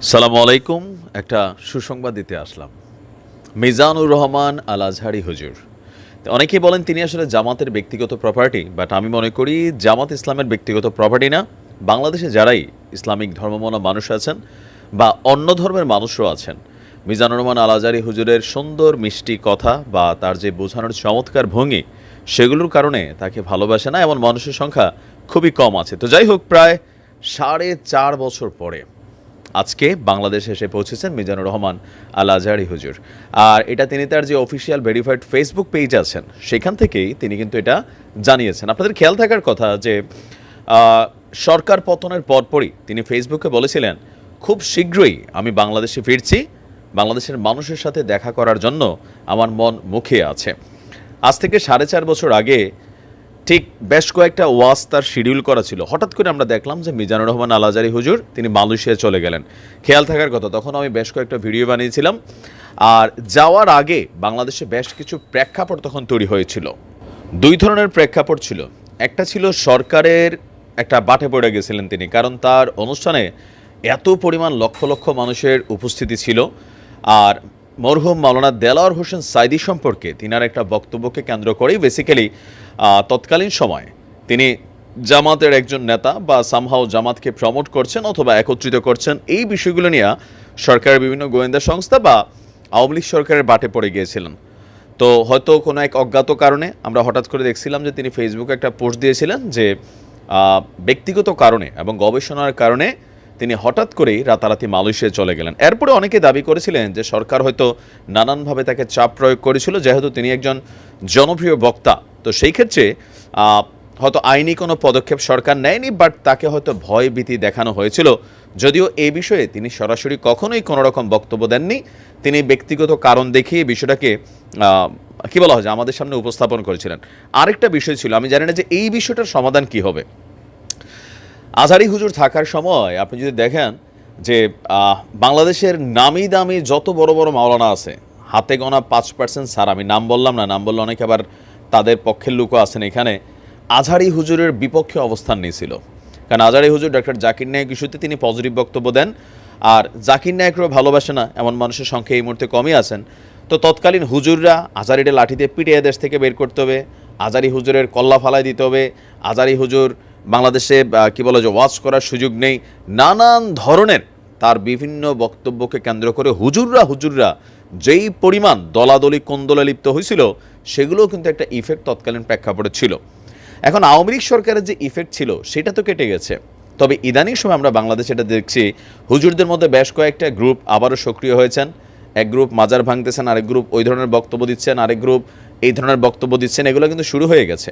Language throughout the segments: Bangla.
সালামু আলাইকুম। একটা সুসংবাদ দিতে আসলাম। মিজানুর রহমান আল আজহারি হুজুর, অনেকেই বলেন তিনি আসলে জামাতের ব্যক্তিগত প্রপার্টি, বাট আমি মনে করি জামাত ইসলামের ব্যক্তিগত প্রপার্টি না। বাংলাদেশে যারাই ইসলামিক ধর্মমানা মানুষ আছেন বা অন্য ধর্মের মানুষও আছেন, মিজানুর রহমান আল আজহারি হুজুরের সুন্দর মিষ্টি কথা বা তার যে বোঝানোর চমৎকার ভঙ্গি, সেগুলোর কারণে তাকে ভালোবাসে না এমন মানুষের সংখ্যা খুবই কম আছে। তো যাই হোক, প্রায় 4.5 বছর পরে আজকে বাংলাদেশে এসে পৌঁছেছেন মিজানুর রহমান আল আজহারি হুজুর। আর এটা তিনি তার যে অফিসিয়াল ভেরিফাইড ফেসবুক পেজ আছেন সেখান থেকেই তিনি কিন্তু এটা জানিয়েছেন। আপনাদের খেয়াল থাকার কথা যে সরকার পতনের পরপরই তিনি ফেসবুকে বলেছিলেন, খুব শীঘ্রই আমি বাংলাদেশে ফিরছি, বাংলাদেশের মানুষের সাথে দেখা করার জন্য আমার মন মুখিয়ে আছে। আজ থেকে 4.5 বছর আগে ঠিক বেশ কয়েকটা ওয়াজ তার শিডিউল করা ছিল। হঠাৎ করে আমরা দেখলাম যে মিজানুর রহমান আল আজহারি হুজুর তিনি মালয়েশিয়া চলে গেলেন। খেয়াল থাকার কথা, তখন আমি বেশ কয়েকটা ভিডিও বানিয়েছিলাম। আর যাওয়ার আগে বাংলাদেশে বেশ কিছু প্রেক্ষাপট তখন তৈরি হয়েছিল। দুই ধরনের প্রেক্ষাপট ছিল। একটা ছিল সরকারের একটা বাটে পড়ে গেছিলেন তিনি, কারণ তার অনুষ্ঠানে এত পরিমাণ লক্ষ লক্ষ মানুষের উপস্থিতি ছিল। আর মরহুম মাওলানা দেলাওয়ার হোসেন সাইদি সম্পর্কে তিনার একটা বক্তব্যকে কেন্দ্র করেই বেসিক্যালি তৎকালীন সময় তিনি জামাতের একজন নেতা বা সামহাও জামাতকে প্রমোট করছেন অথবা একত্রিত করছেন, এই বিষয়গুলো নিয়ে সরকারের বিভিন্ন গোয়েন্দা সংস্থা বা আওয়ামী লীগ সরকারের বাটে পড়ে গিয়েছিলেন। তো হয়তো কোনো এক অজ্ঞাত কারণে আমরা হঠাৎ করে দেখছিলাম যে তিনি ফেসবুকে একটা পোস্ট দিয়েছিলেন যে ব্যক্তিগত কারণে এবং গবেষণার কারণে তিনি হঠাৎ করেই রাতারাতি মালয়েশিয়া চলে গেলেন। এরপরে অনেকে দাবি করেছিলেন যে সরকার হয়তো নানানভাবে তাকে চাপ প্রয়োগ করেছিল, যেহেতু তিনি একজন জনপ্রিয় বক্তা। তো সেই ক্ষেত্রে হয়তো আইনি কোনো পদক্ষেপ সরকার নেয়নি, বাট তাকে হয়তো ভয় ভীতি দেখানো হয়েছিল। যদিও এই বিষয়ে তিনি সরাসরি কখনোই কোনো রকম বক্তব্য দেননি। তিনি ব্যক্তিগত কারণ দেখিয়ে বিষয়টাকে কী বলা হয় যে আমাদের সামনে উপস্থাপন করেছিলেন। আরেকটা বিষয় ছিল, আমি জানি না যে এই বিষয়টার সমাধান কি হবে। আজহারি হুজুর থাকার সময় আপনি যদি দেখেন যে বাংলাদেশের নামি দামি যত বড় বড় মাওলানা আছে, হাতে গোনা 5% স্যার, আমি নাম বললাম না, নাম বললে অনেকে আবার তাদের পক্ষের লোকও আছেন এখানে, আজহারি হুজুরের বিপক্ষে অবস্থান নিয়েছিল। কারণ আজহারি হুজুর ডক্টর জাকির নায়েক ইস্যুতে তিনি পজিটিভ বক্তব্য দেন, আর জাকির নায়েকরাও ভালোবাসে না এমন মানুষের সংখ্যা এই মুহূর্তে কমই আছেন। তো তৎকালীন হুজুররা আজহারিটা লাঠিতে পিটিয়ে দেশ থেকে বের করতে হবে, আজহারি হুজুরের কল্লা ফালায় দিতে হবে, আজহারি হুজুর বাংলাদেশে কী বলে যে ওয়াজ করার সুযোগ নেই, নানান ধরনের তার বিভিন্ন বক্তব্যকে কেন্দ্র করে হুজুররা যেই পরিমাণ দলাদলি কোন্দলে লিপ্ত হয়েছিল, সেগুলোও কিন্তু একটা ইফেক্ট তৎকালীন প্রেক্ষাপটে ছিল। এখন আওয়ামী লীগ সরকারের যে ইফেক্ট ছিল সেটা তো কেটে গেছে, তবে ইদানিং সময় আমরা বাংলাদেশে এটা দেখছি, হুজুরদের মধ্যে বেশ কয়েকটা গ্রুপ আবারও সক্রিয় হয়েছেন। এক গ্রুপ মাজার ভাঙতেছেন, আরেক গ্রুপ ওই ধরনের বক্তব্য দিচ্ছেন, আরেক গ্রুপ এই ধরনের বক্তব্য দিচ্ছেন, এগুলো কিন্তু শুরু হয়ে গেছে।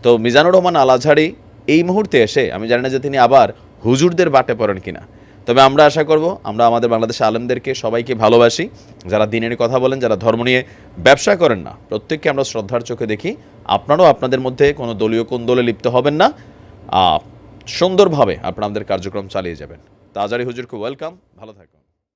তো মিজানুর রহমান আল আজহারি এই মুহূর্তে এসে আমি জানি না যে তিনি আবার হুজুরদের বাটে পড়েন কিনা, তবে আমরা আশা করব, আমরা আমাদের বাংলাদেশের আলেমদেরকে সবাইকে ভালোবাসি, যারা দিনের কথা বলেন, যারা ধর্ম নিয়ে ব্যবসা করেন না, প্রত্যেককে আমরা শ্রদ্ধার চোখে দেখি। আপনারাও আপনাদের মধ্যে কোনো দলীয় কোন্দলে লিপ্ত হবেন না, সুন্দরভাবে আপনারা আমাদের কার্যক্রম চালিয়ে যাবেন। তো আজহারি হুজুরকে ওয়েলকাম, ভালো থাকুন।